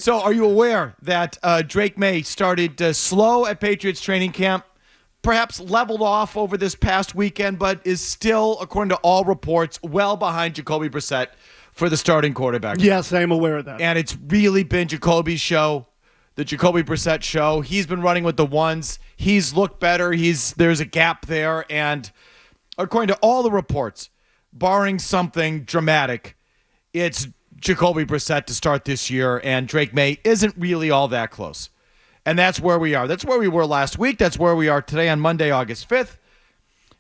So are you aware that Drake Maye started slow at Patriots training camp, perhaps leveled off over this past weekend, but is still, according to all reports, well behind Jacoby Brissett for the starting quarterback? Yes, I am aware of that. And it's really been Jacoby's show, the Jacoby Brissett show. He's been running with the ones. He's looked better. There's a gap there. And according to all the reports, barring something dramatic, it's Jacoby Brissett to start this year, and Drake Maye isn't really all that close. And that's where we are. That's where we were last week. That's where we are today on Monday, August 5th.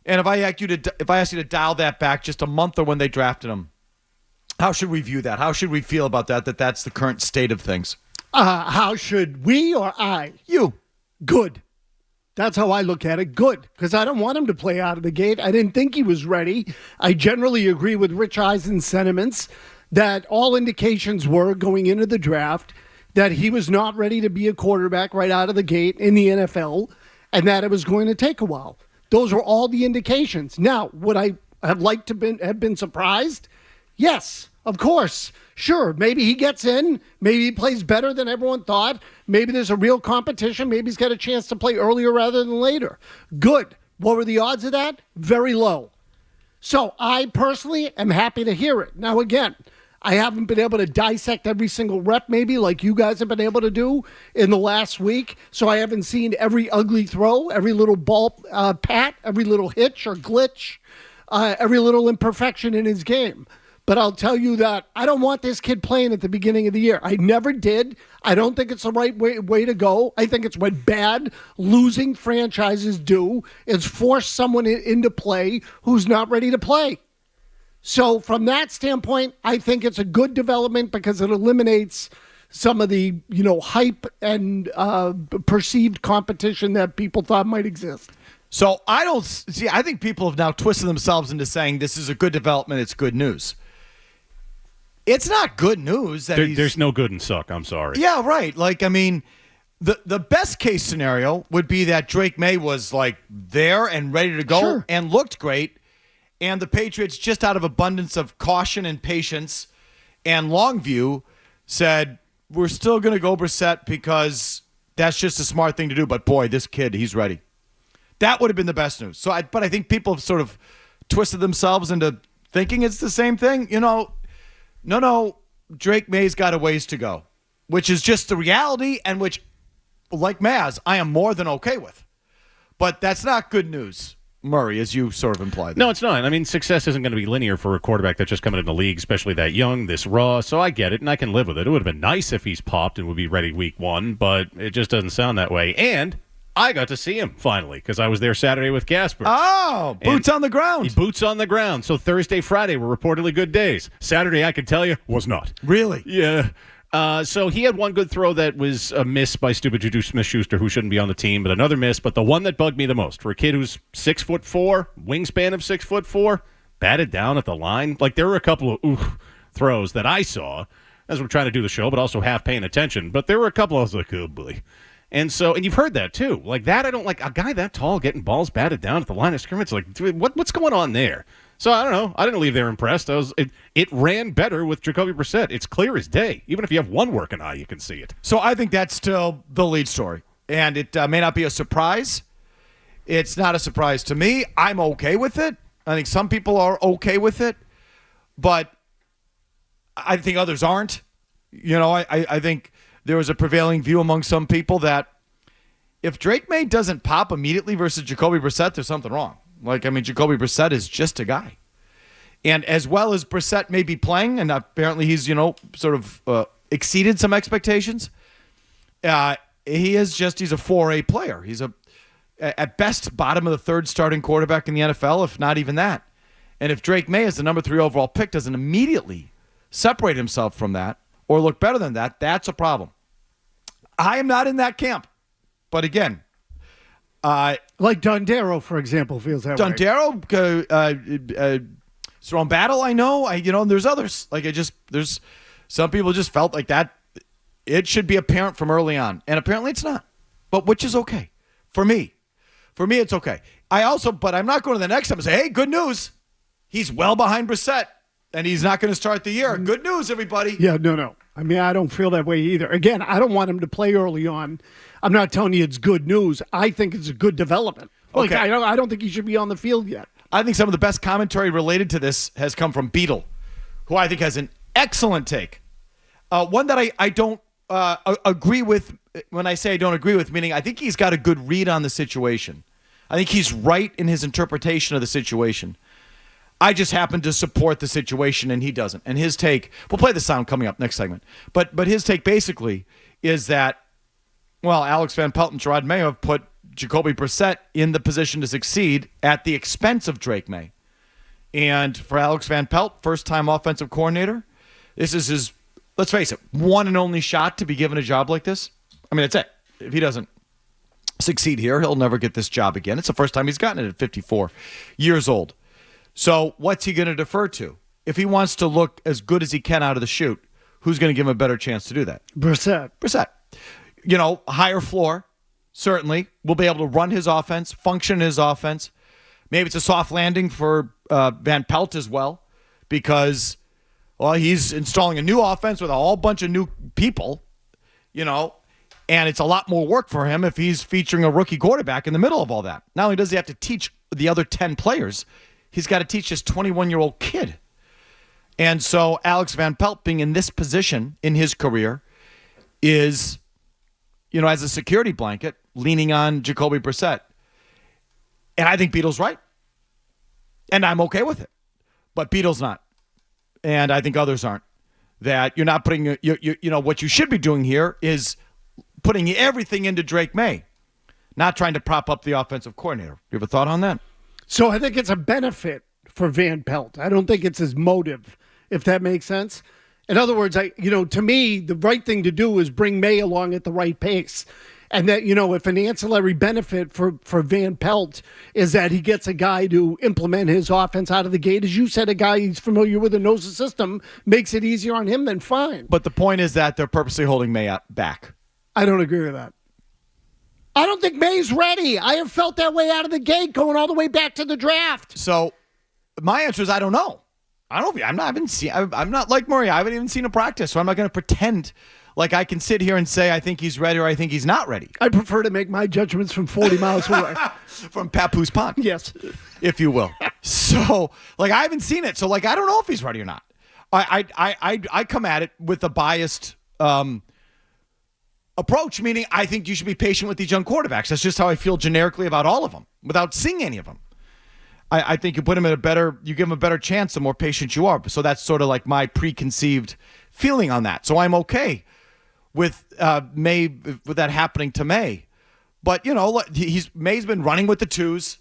And if I asked you to dial that back just a month or when they drafted him, how should we view that? How should we feel about that that's the current state of things? How should we or I? You. Good. That's how I look at it. Good. Because I don't want him to play out of the gate. I didn't think he was ready. I generally agree with Rich Eisen's sentiments that all indications were going into the draft that he was not ready to be a quarterback right out of the gate in the NFL and that it was going to take a while. Those were all the indications. Now, would I have liked to have been surprised? Yes, of course. Sure, maybe he gets in. Maybe he plays better than everyone thought. Maybe there's a real competition. Maybe he's got a chance to play earlier rather than later. Good. What were the odds of that? Very low. So I personally am happy to hear it. Now, again, I haven't been able to dissect every single rep maybe like you guys have been able to do in the last week. So I haven't seen every ugly throw, every little ball pat, every little hitch or glitch, every little imperfection in his game. But I'll tell you that I don't want this kid playing at the beginning of the year. I never did. I don't think it's the right way to go. I think it's what bad losing franchises do is force someone into play who's not ready to play. So from that standpoint, I think it's a good development because it eliminates some of the, hype and perceived competition that people thought might exist. So I think people have now twisted themselves into saying this is a good development. It's good news. It's not good news. There's no good and suck. I'm sorry. Yeah, right. The best case scenario would be that Drake Maye was there and ready to go Sure. and looked great. And the Patriots, just out of abundance of caution and patience and long view, said, we're still going to go Brissett because that's just a smart thing to do. But, boy, this kid, he's ready. That would have been the best news. But I think people have sort of twisted themselves into thinking it's the same thing. No, Drake Maye's got a ways to go, which is just the reality and which, like Mazz, I am more than okay with. But that's not good news, Murray, as you sort of implied. No, it's not. I mean, success isn't going to be linear for a quarterback that's just coming in the league, especially that young, this raw. So I get it, and I can live with it. It would have been nice if he's popped and would be ready week one, but it just doesn't sound that way. And I got to see him finally because I was there Saturday with Gasper. Oh, boots on the ground. Boots on the ground. So Thursday, Friday were reportedly good days. Saturday, I can tell you, was not. Really? Yeah. So he had one good throw that was a miss by stupid Juju Smith-Schuster, who shouldn't be on the team, but another miss. But the one that bugged me the most, for a kid who's 6'4", wingspan of 6'4", batted down at the line. There were a couple of throws that I saw as we're trying to do the show, but also half paying attention. But there were a couple I was like, oh, boy. And you've heard that, too. That, I don't like a guy that tall getting balls batted down at the line of scrimmage. What's going on there? So, I don't know. I didn't leave there impressed. It ran better with Jacoby Brissett. It's clear as day. Even if you have one working eye, you can see it. So, I think that's still the lead story. And it may not be a surprise. It's not a surprise to me. I'm okay with it. I think some people are okay with it. But I think others aren't. I think there was a prevailing view among some people that if Drake Maye doesn't pop immediately versus Jacoby Brissett, there's something wrong. Jacoby Brissett is just a guy. And as well as Brissett may be playing, and apparently he's, sort of exceeded some expectations, he's a 4A player. He's at best, bottom of the third starting quarterback in the NFL, if not even that. And if Drake Maye, as the number 3 overall pick, doesn't immediately separate himself from that or look better than that, that's a problem. I am not in that camp. But again, like Dondero, for example, feels that way. Dondero, Strong Battle, I know. There's others. There's some people just felt like that. It should be apparent from early on. And apparently it's not. But which is okay. For me, it's okay. But I'm not going to the next time and say, hey, good news. He's well behind Brissett. And he's not going to start the year. Good news, everybody. Yeah, no. I mean, I don't feel that way either. Again, I don't want him to play early on. I'm not telling you it's good news. I think it's a good development. Like, Okay. I don't think he should be on the field yet. I think some of the best commentary related to this has come from Beetle, who I think has an excellent take. One that I don't agree with. When I say I don't agree with, meaning I think he's got a good read on the situation. I think he's right in his interpretation of the situation. I just happen to support the situation, and he doesn't. And his take, we'll play the sound coming up next segment. But his take basically is that, well, Alex Van Pelt and Drake Maye have put Jacoby Brissett in the position to succeed at the expense of Drake Maye. And for Alex Van Pelt, first-time offensive coordinator, this is his, let's face it, one and only shot to be given a job like this. I mean, that's it. If he doesn't succeed here, he'll never get this job again. It's the first time he's gotten it at 54 years old. So what's he going to defer to? If he wants to look as good as he can out of the chute, who's going to give him a better chance to do that? Brissett. You know, higher floor, certainly. Will be able to run his offense, function his offense. Maybe it's a soft landing for Van Pelt as well because, well, he's installing a new offense with a whole bunch of new people, you know, and it's a lot more work for him if he's featuring a rookie quarterback in the middle of all that. Not only does he have to teach the other 10 players, he's got to teach this 21-year-old kid. And so Alex Van Pelt being in this position in his career is, you know, as a security blanket, leaning on Jacoby Brissett. And I think Beetle's right. And I'm okay with it. But Beetle's not. And I think others aren't. That you're not putting, you know, what you should be doing here is putting everything into Drake Maye, not trying to prop up the offensive coordinator. You have a thought on that? So I think it's a benefit for Van Pelt. I don't think it's his motive, if that makes sense. In other words, to me, the right thing to do is bring Maye along at the right pace. And that, you know, if an ancillary benefit for Van Pelt is that he gets a guy to implement his offense out of the gate, as you said, a guy he's familiar with and knows the system, makes it easier on him, then fine. But the point is that they're purposely holding Maye back. I don't agree with that. I don't think Maye's ready. I have felt that way out of the gate going all the way back to the draft. So my answer is I don't know. I'm not like Murray. I haven't even seen a practice, so I'm not going to pretend like I can sit here and say I think he's ready or I think he's not ready. I prefer to make my judgments from 40 miles away. From Papoose Pond. Yes. If you will. So, like, I haven't seen it. So, like, I don't know if he's ready or not. I come at it with a biased approach, meaning I think you should be patient with these young quarterbacks. That's just how I feel generically about all of them without seeing any of them. I think you put them you give them a better chance the more patient you are. So that's sort of like my preconceived feeling on that. So I'm okay with Maye, with that happening to Maye. But, you know, Maye's been running with the twos.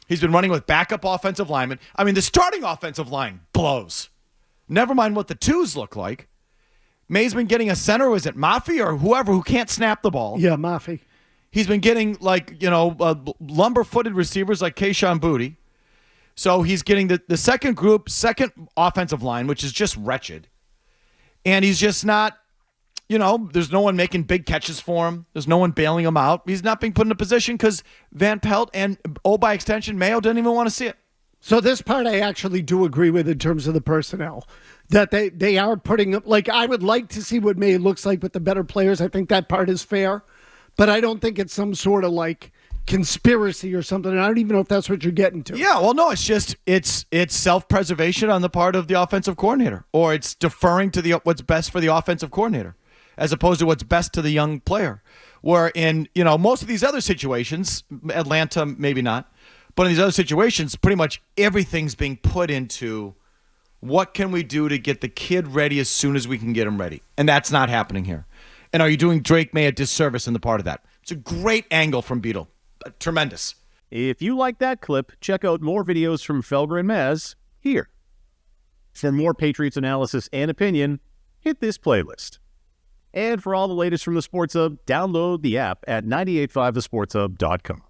He's been running with backup offensive linemen. I mean, the starting offensive line blows. Never mind what the twos look like. Maye's been getting a center, was it Maffey or whoever, who can't snap the ball? Yeah, Maffey. He's been getting, like, you know, lumber-footed receivers like Kayshon Boutte. So he's getting the second offensive line, which is just wretched. And he's just not, you know, there's no one making big catches for him. There's no one bailing him out. He's not being put in a position because Van Pelt and, by extension, Mayo didn't even want to see it. So this part I actually do agree with in terms of the personnel. That they are putting up, like, I would like to see what Maye looks like with the better players. I think that part is fair. But I don't think it's some sort of, like, conspiracy or something. And I don't even know if that's what you're getting to. Yeah, well, no, it's just it's self-preservation on the part of the offensive coordinator, or it's deferring to what's best for the offensive coordinator, as opposed to what's best to the young player. Where in, you know, most of these other situations, Atlanta maybe not, but in these other situations, pretty much everything's being put into what can we do to get the kid ready as soon as we can get him ready, and that's not happening here. And are you doing Drake Maye a disservice in the part of that? It's a great angle from Beetle. Tremendous. If you like that clip, check out more videos from Felger and Mazz here. For more Patriots analysis and opinion, hit this playlist. And for all the latest from the Sports Hub, download the app at 985thesportshub.com.